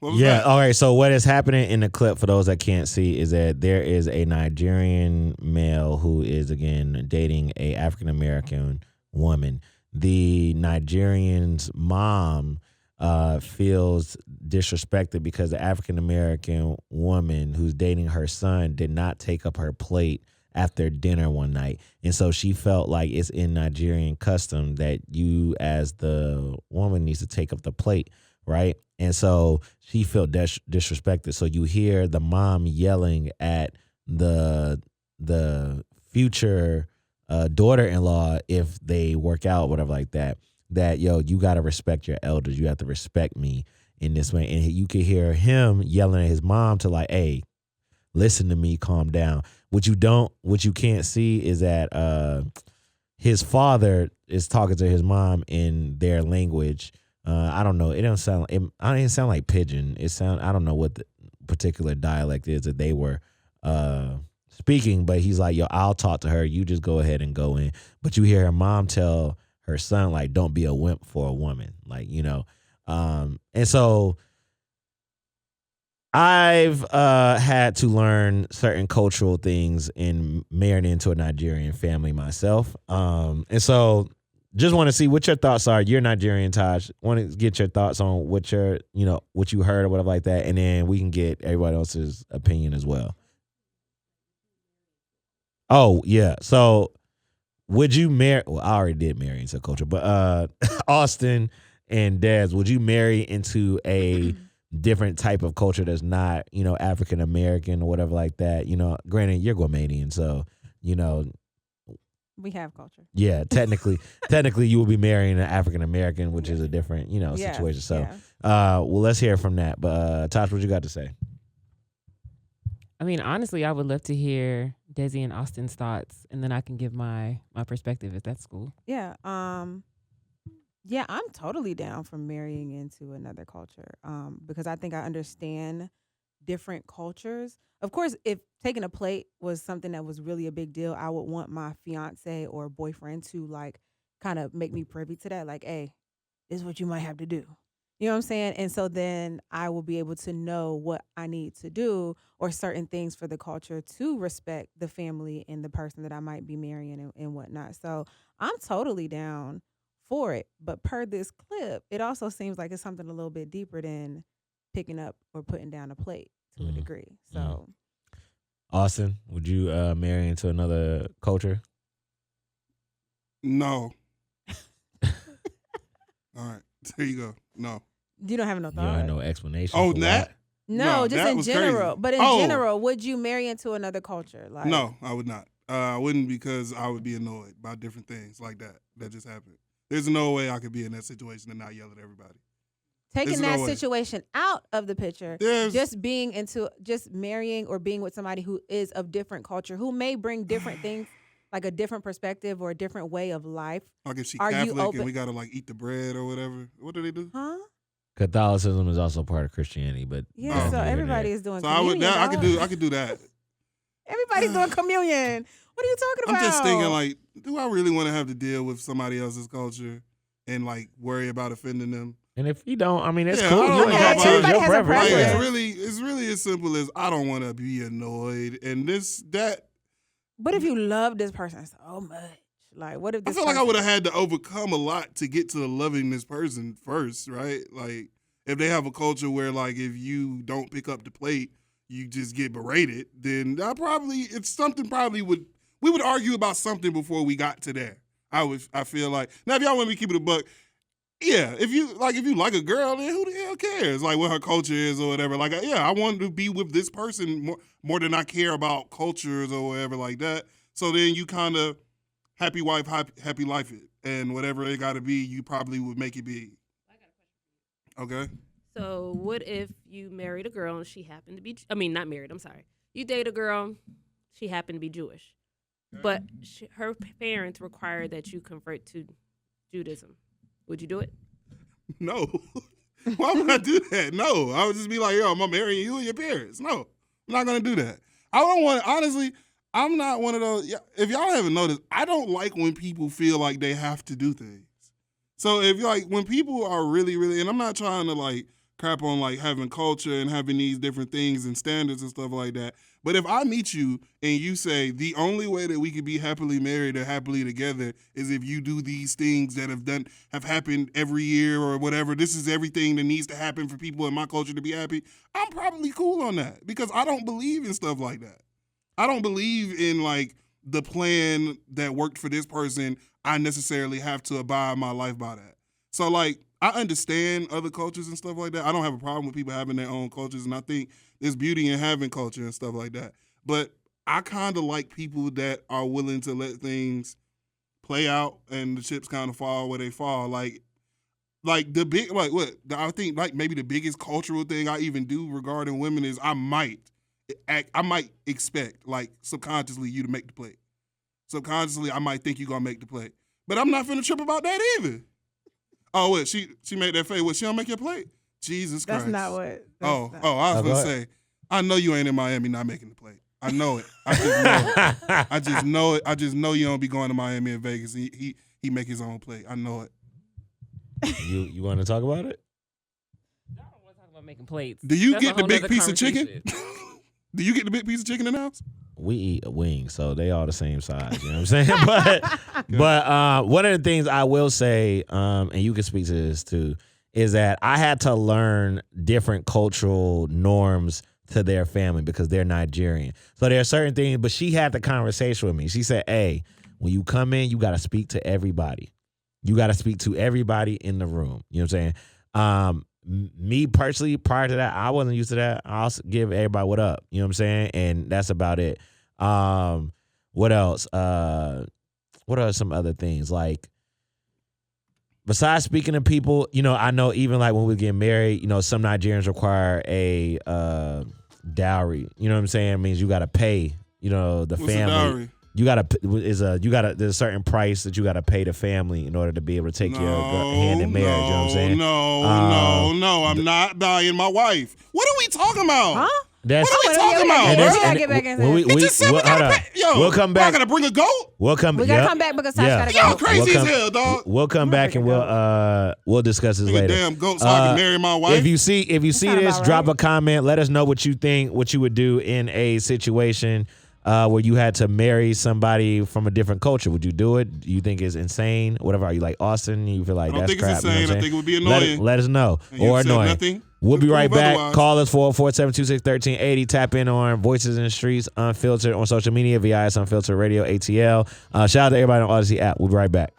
What was Yeah. that? All right. So what is happening in the clip for those that can't see is that there is a Nigerian male who is again dating a African American woman. The Nigerian's mom feels disrespected because the African American woman who's dating her son did not take up her plate after dinner one night. And so she felt like it's in Nigerian custom that you as the woman needs to take up the plate, right? And so she felt disrespected. So you hear the mom yelling at the future daughter-in-law if they work out, whatever like that. That yo, you gotta respect your elders. You have to respect me in this way. And you could hear him yelling at his mom to like, hey, listen to me, calm down. What you can't see is that his father is talking to his mom in their language. I don't know. It don't sound. I didn't sound like pidgin. I don't know what the particular dialect is that they were speaking. But he's like, yo, I'll talk to her. You just go ahead and go in. But you hear her mom tell her son like, don't be a wimp for a woman. Like, you know. And so I've had to learn certain cultural things in marrying into a Nigerian family myself. And so just want to see what your thoughts are. You're Nigerian, Taj. Want to get your thoughts on what what you heard or whatever like that, and then we can get everybody else's opinion as well. Oh yeah. So would you marry? Well, I already did marry into culture, but Austin and Dez, would you marry into a different type of culture that's not, African American or whatever like that? Granted, you're Guamanian, so we have culture. yeah, technically you will be marrying an African American, which is a different, Yes, situation. So, yeah. well, let's hear from that. But Tosh, what you got to say? I mean, honestly, I would love to hear Desi and Austin's thoughts, and then I can give my perspective if that's cool. Yeah. Yeah, I'm totally down for marrying into another culture. Because I think I understand different cultures. Of course, if taking a plate was something that was really a big deal, I would want my fiance or boyfriend to like kind of make me privy to that. Like, hey, this is what you might have to do. You know what I'm saying? And so then I will be able to know what I need to do or certain things for the culture to respect the family and the person that I might be marrying and whatnot. So I'm totally down for it. But per this clip, it also seems like it's something a little bit deeper than picking up or putting down a plate to a degree. So, Austin, would you marry into another culture? No. All right. There you go. No. you don't have no You don't thought. have no explanation. Oh, for that? why? No, No, just that in was general. crazy. But in Oh. general, would you marry into another culture? Like, No, I would not. I wouldn't because I would be annoyed by different things like that just happened. There's no way I could be in that situation and not yell at everybody. taking There's that no way. situation out of the picture, There's- just marrying or being with somebody who is of different culture, who may bring different things, like a different perspective or a different way of life. Like if she Are you Catholic open- and we gotta like eat the bread or whatever. What do they do? Huh? Catholicism is also part of Christianity, but Yeah, Oh. so neither everybody there. is doing So I would. communion. I could dog. do that. Everybody's doing communion. What are you talking about? I'm just thinking like, do I really want to have to deal with somebody else's culture and like worry about offending them? And if you don't, I mean, it's Yeah, cool. I don't You ain't know got to. about It's it. your Everybody has a preference. Like preference. it's really as simple as I don't want to be annoyed and that. But if you love this person so much, like, what if I this feel like I person- would have had to overcome a lot to get to loving this person first, right? Like if they have a culture where like if you don't pick up the plate, you just get berated, then we would argue about something before we got to there. I feel like now if y'all want me to keep it a buck, yeah, if you like a girl, then who the hell cares? Like what her culture is or whatever. Like I want to be with this person more than I care about cultures or whatever like that. So then you kind of happy wife, happy life it, and whatever it got to be, you probably would make it be. Okay. So what if you married a girl and she happened to be, not married, I'm sorry. You date a girl, she happened to be Jewish. But her parents require that you convert to Judaism. Would you do it? No. Why would I do that? No. I would just be like, yo, I'm marrying you and your parents. No. I'm not going to do that. I don't want, honestly, I'm not one of those. If y'all haven't noticed, I don't like when people feel like they have to do things. So if like when people are really, really, and I'm not trying to like crap on like having culture and having these different things and standards and stuff like that. But if I meet you and you say the only way that we could be happily married or happily together is if you do these things that have happened every year or whatever, this is everything that needs to happen for people in my culture to be happy, I'm probably cool on that because I don't believe in stuff like that. I don't believe in like the plan that worked for this person. I necessarily have to abide my life by that. So like, I understand other cultures and stuff like that. I don't have a problem with people having their own cultures, and I think there's beauty in having culture and stuff like that. But I kind of like people that are willing to let things play out and the chips kind of fall where they fall. Like the big, like what I think, like maybe the biggest cultural thing I even do regarding women is I might expect like subconsciously you to make the play. Subconsciously, I might think you're gonna make the play, but I'm not finna trip about that either. Oh, what? She made that face. What? She don't make your plate? Jesus Christ. That's not what. I was gonna say. I know you ain't in Miami not making the plate. I know it. I just know it. I just know it. I just know you don't be going to Miami and Vegas. He make his own plate. I know it. You want to talk about it? I don't want to talk about making plates. Do you That's get a the whole big nother piece of chicken? conversation. Do you get the big piece of chicken in the house? We eat wings, so they all the same size. You know what I'm saying? But one of the things I will say, and you can speak to this too, is that I had to learn different cultural norms to their family because they're Nigerian. So there are certain things, but she had the conversation with me. She said, hey, when you come in, you got to speak to everybody. You got to speak to everybody in the room. You know what I'm saying? Me personally, prior to that, I wasn't used to that. I'll give everybody what up. You know what I'm saying? And that's about it. What else? What are some other things? Like, besides speaking to people, you know, I know even like when we get married, you know, some Nigerians require a dowry. You know what I'm saying? It means you got to pay, you know, the What's family. a dowry? There's a certain price that you got to pay the family in order to be able to take your hand in marriage. You know what I'm saying? No, I'm not buying my wife. What are we talking about? Huh? That's What are we talking We about? gotta get back into we, that. It just said we gotta pay. Yo, we'll come back. I gotta bring a goat. We'll come. We gotta come back because Tosh gotta go. Y'all crazy as hell, dog. We'll come back and we'll discuss this Bring a later. damn goat so I can marry my wife. If you see sound this, about drop right. a comment. Let us know what you think, what you would do in a situation where you had to marry somebody from a different culture. Would you do it? Do you think it's insane? Whatever. Are you like Austin? You feel like I don't that's think crap? it's You know what insane. I'm I saying? think it would be annoying. Let us know. And you Or said annoying. nothing We'll be to right prove back. otherwise. Call us 447-226-1380. Tap in on Voices in the Streets Unfiltered on social media via Unfiltered Radio ATL. Shout out to everybody on Odyssey app. We'll be right back.